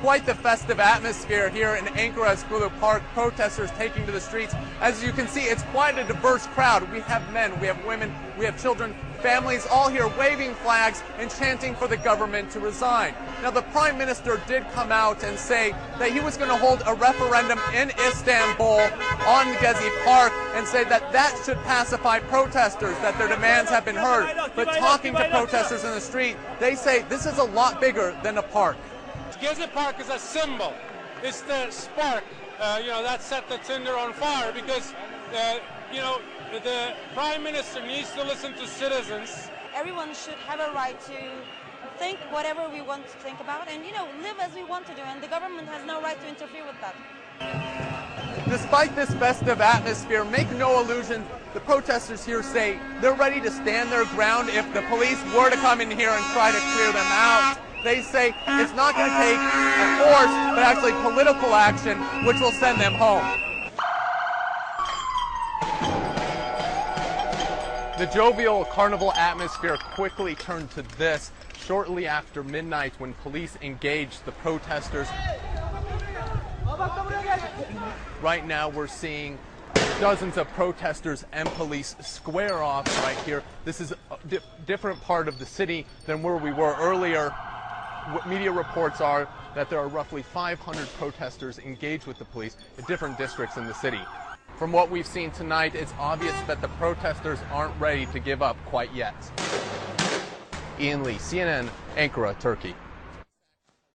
quite the festive atmosphere here in Ankara's Gulu Park. Protesters taking to the streets. As you can see, it's quite a diverse crowd. We have men, we have women, we have children, families all here waving flags and chanting for the government to resign. Now, the Prime Minister did come out and say that he was going to hold a referendum in Istanbul on Gezi Park and say that that should pacify protesters, that their demands have been heard. But talking to protesters in the street, they say this is a lot bigger than a park. Gezi Park is a symbol. It's the spark, that set the tinder on fire because, the Prime Minister needs to listen to citizens. Everyone should have a right to think whatever we want to think about and, live as we want to do, and the government has no right to interfere with that. Despite this festive atmosphere, make no illusion, the protesters here say they're ready to stand their ground if the police were to come in here and try to clear them out. They say it's not going to take force, but actually political action, which will send them home. The jovial carnival atmosphere quickly turned to this shortly after midnight when police engaged the protesters. Right now we're seeing dozens of protesters and police square off right here. This is a different part of the city than where we were earlier. What media reports are that there are roughly 500 protesters engaged with the police in different districts in the city. From what we've seen tonight, it's obvious that the protesters aren't ready to give up quite yet. Ian Lee, CNN, Ankara, Turkey.